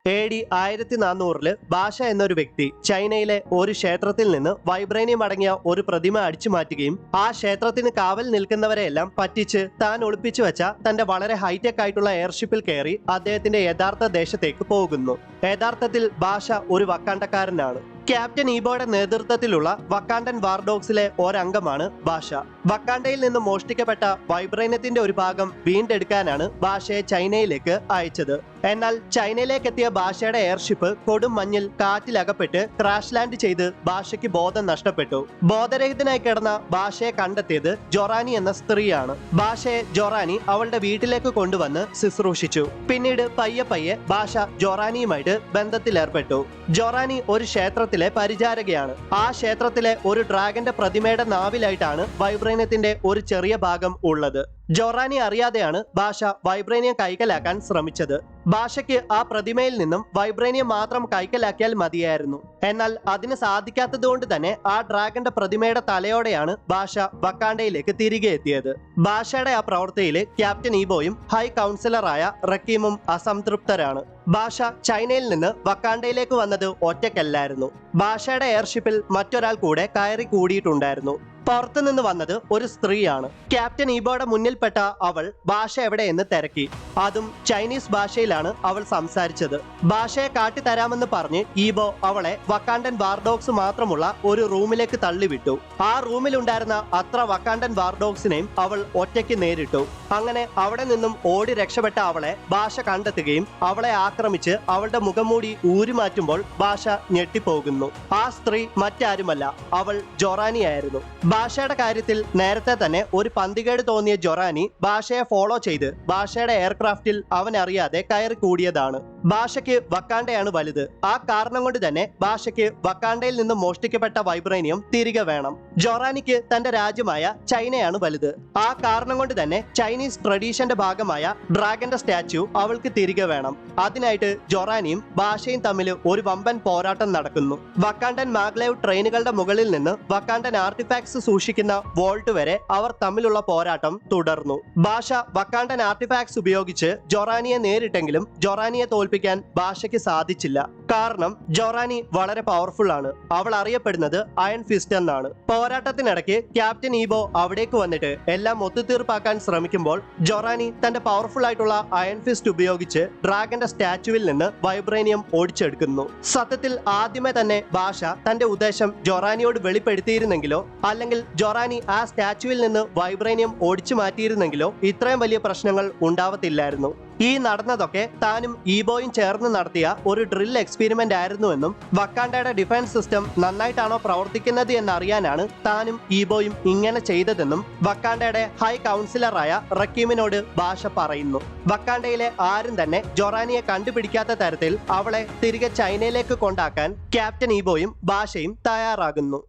AD 1400 ഭാഷ എന്നൊരു വ്യക്തി ചൈനയിലെ ഒരു ക്ഷേത്രത്തിൽ നിന്ന് വൈബ്രേനിയം അടങ്ങിയ ഒരു പ്രതിമ അടിച്ചു മാറ്റുകയും ആ ക്ഷേത്രത്തിന് കാവൽ നിൽക്കുന്നവരെയെല്ലാം പറ്റിച്ച് താൻ ഒളിപ്പിച്ചു വെച്ച തന്റെ വളരെ ഹൈടെക് ആയിട്ടുള്ള എയർഷിപ്പിൽ കയറി അദ്ദേഹത്തിന്റെ യഥാർത്ഥ ദേശത്തേക്ക് പോകുന്നു. യഥാർത്ഥത്തിൽ ഭാഷ ഒരു വക്കാണ്ടക്കാരനാണ്. ക്യാപ്റ്റൻ ഈബോയുടെ നേതൃത്വത്തിലുള്ള വക്കാണ്ടൻ വാർഡോഗ്സിലെ ഒരംഗമാണ് ഭാഷ. വക്കാണ്ടയിൽ നിന്ന് മോഷ്ടിക്കപ്പെട്ട വൈബ്രേനിയത്തിന്റെ ഒരു ഭാഗം വീണ്ടെടുക്കാനാണ് ഭാഷയെ ചൈനയിലേക്ക് അയച്ചത്. എന്നാൽ ചൈനയിലേക്ക് എത്തിയ ഭാഷയുടെ എയർഷിപ്പ് കൊടും മഞ്ഞിൽ കാറ്റിലകപ്പെട്ട് ക്രാഷ് ലാൻഡ് ചെയ്ത് ഭാഷയ്ക്ക് ബോധം നഷ്ടപ്പെട്ടു. ബോധരഹിതനായി കിടന്ന ഭാഷയെ കണ്ടെത്തിയത് ജൊറാനി എന്ന സ്ത്രീയാണ്. ഭാഷയെ ജൊറാനി അവളുടെ വീട്ടിലേക്ക് കൊണ്ടുവന്ന് ശുശ്രൂഷിച്ചു. പിന്നീട് പയ്യെ പയ്യെ ഭാഷ ജൊറാനിയുമായിട്ട് ബന്ധത്തിലേർപ്പെട്ടു. ജൊറാനി ഒരു ക്ഷേത്രത്തിലെ പരിചാരകയാണ്. ആ ക്ഷേത്രത്തിലെ ഒരു ഡ്രാഗന്റെ പ്രതിമയുടെ നാവിലായിട്ടാണ് വൈബ്രേനിയത്തിന്റെ ഒരു ചെറിയ ഭാഗം ഉള്ളത്. ജൊറാനി അറിയാതെയാണ് ഭാഷ വൈബ്രേനിയം കൈക്കലാക്കാൻ ശ്രമിച്ചത്. ഭാഷയ്ക്ക് ആ പ്രതിമയിൽ നിന്നും വൈബ്രേനിയം മാത്രം കൈക്കലാക്കിയാൽ മതിയായിരുന്നു. എന്നാൽ അതിന് സാധിക്കാത്തതുകൊണ്ട് തന്നെ ആ ഡ്രാഗന്റെ പ്രതിമയുടെ തലയോടെയാണ് ഭാഷ വക്കാണ്ടയിലേക്ക് തിരികെ എത്തിയത്. ഭാഷയുടെ ആ പ്രവൃത്തിയിൽ ക്യാപ്റ്റൻ ഈബോയും ഹൈ കൗൺസിലറായ റക്കീമും അസംതൃപ്തരാണ്. ഭാഷ ചൈനയിൽ നിന്ന് വക്കാണ്ടയിലേക്ക് വന്നത് ഒറ്റയ്ക്കല്ലായിരുന്നു. ഭാഷയുടെ എയർഷിപ്പിൽ മറ്റൊരാൾ കൂടെ കയറി കൂടിയിട്ടുണ്ടായിരുന്നു. പുറത്തുനിന്ന് വന്നത് ഒരു സ്ത്രീയാണ്. ക്യാപ്റ്റൻ ഈബോയുടെ മുന്നിൽപ്പെട്ട അവൾ ഭാഷ എവിടെയെന്ന് തിരക്കി. അതും ചൈനീസ് ഭാഷയിലാണ് അവൾ സംസാരിച്ചത്. ഭാഷയെ കാട്ടിത്തരാമെന്ന് പറഞ്ഞ് ഈബോ അവളെ വക്കാണ്ടൻ വാർഡോഗ്സ് മാത്രമുള്ള ഒരു റൂമിലേക്ക് തള്ളിവിട്ടു. ആ റൂമിലുണ്ടായിരുന്ന അത്ര വക്കാണ്ടൻ വാർഡോഗ്സിനെയും അവൾ ഒറ്റയ്ക്ക് നേരിട്ടു. അങ്ങനെ അവിടെ നിന്നും ഓടി രക്ഷപ്പെട്ട അവളെ ഭാഷ കണ്ടെത്തുകയും അവളെ ആക്രമിച്ച് അവളുടെ മുഖംമൂടി ഊരിമാറ്റുമ്പോൾ ഭാഷ ഞെട്ടിപ്പോകുന്നു. ആ സ്ത്രീ മറ്റാരുമല്ല, അവൾ ജൊറാനിയായിരുന്നു. ഭാഷയുടെ കാര്യത്തിൽ നേരത്തെ തന്നെ ഒരു പന്തികേട് തോന്നിയ ജൊറാനി ഭാഷയെ ഫോളോ ചെയ്ത് ഭാഷയുടെ എയർക്രാഫ്റ്റിൽ അവൻ അറിയാതെ കയറി കൂടിയതാണ്. ഭാഷയ്ക്ക് വക്കാണ്ടയാണ് വലുത്. ആ കാരണം കൊണ്ട് തന്നെ ഭാഷയ്ക്ക് വക്കാണ്ടയിൽ നിന്ന് മോഷ്ടിക്കപ്പെട്ട വൈബ്രേനിയം തിരികെ വേണം. ജൊറാനിക്ക് തന്റെ രാജ്യമായ ചൈനയാണ് വലുത്. ആ കാരണം കൊണ്ട് തന്നെ ചൈനീസ് ട്രഡീഷന്റെ ഭാഗമായ ഡ്രാഗന്റെ സ്റ്റാച്യു അവൾക്ക് തിരികെ വേണം. അതിനായിട്ട് ജൊറാനിയും ഭാഷയും തമ്മിൽ ഒരു വമ്പൻ പോരാട്ടം നടക്കുന്നു. വക്കാണ്ടൻ മാഗ്ലേവ് ട്രെയിനുകളുടെ മുകളിൽ നിന്ന് വക്കാണ്ടൻ ആർട്ടിഫാക്ട്സ് സൂക്ഷിക്കുന്ന വോൾട്ട് വരെ അവർ തമ്മിലുള്ള പോരാട്ടം തുടർന്നു. ഭാഷ വക്കാണ്ടൻ ആർട്ടിഫാക്ട്സ് ഉപയോഗിച്ച് ജൊറാനിയെ നേരിട്ടെങ്കിലും ജൊറാനിയെ തോൽപ്പിക്കാൻ ഭാഷയ്ക്ക് സാധിച്ചില്ല. കാരണം ജൊറാനി വളരെ പവർഫുൾ ആണ്. അവൾ അറിയപ്പെടുന്നത് അയൺ ഫിസ്റ്റ് എന്നാണ്. പോരാട്ടത്തിനിടയ്ക്ക് ക്യാപ്റ്റൻ ഈബോ അവിടേക്ക് വന്നിട്ട് എല്ലാം ഒത്തുതീർപ്പാക്കാൻ ശ്രമിക്കുമ്പോൾ ജൊറാനി തന്റെ പവർഫുൾ ആയിട്ടുള്ള അയൺ ഫിസ്റ്റ് ഉപയോഗിച്ച് ഡ്രാഗന്റെ സ്റ്റാച്യുവിൽ നിന്ന് വൈബ്രേനിയം ഓടിച്ചെടുക്കുന്നു. സത്യത്തിൽ ആദ്യമേ തന്നെ ഭാഷ തന്റെ ഉദ്ദേശം ജൊറാനിയോട് വെളിപ്പെടുത്തിയിരുന്നെങ്കിലോ അല്ലെങ്കിൽ ജൊറാനി ആ സ്റ്റാച്യുവിൽ നിന്ന് വൈബ്രേനിയം ഓടിച്ചു മാറ്റിയിരുന്നെങ്കിലോ ഇത്രയും വലിയ പ്രശ്നങ്ങൾ ഉണ്ടാവത്തില്ലായിരുന്നു. ഈ നടന്നതൊക്കെ താനും ഈബോയും ചേർന്ന് നടത്തിയ ഒരു ഡ്രിൽ എക്സ്പെരിമെന്റ് ആയിരുന്നുവെന്നും വക്കാണ്ടയുടെ ഡിഫൻസ് സിസ്റ്റം നന്നായിട്ടാണോ പ്രവർത്തിക്കുന്നത് എന്നറിയാനാണ് താനും ഈബോയും ഇങ്ങനെ ചെയ്തതെന്നും വക്കാണ്ടയുടെ ഹൈ കൗൺസിലറായ റക്കീമിനോട് ഭാഷ പറയുന്നു. വക്കാണ്ടയിലെ ആരും തന്നെ ജൊറാനിയെ കണ്ടുപിടിക്കാത്ത തരത്തിൽ അവളെ തിരികെ ചൈനയിലേക്ക് കൊണ്ടാക്കാൻ ക്യാപ്റ്റൻ ഈബോയും ഭാഷയും തയ്യാറാകുന്നു.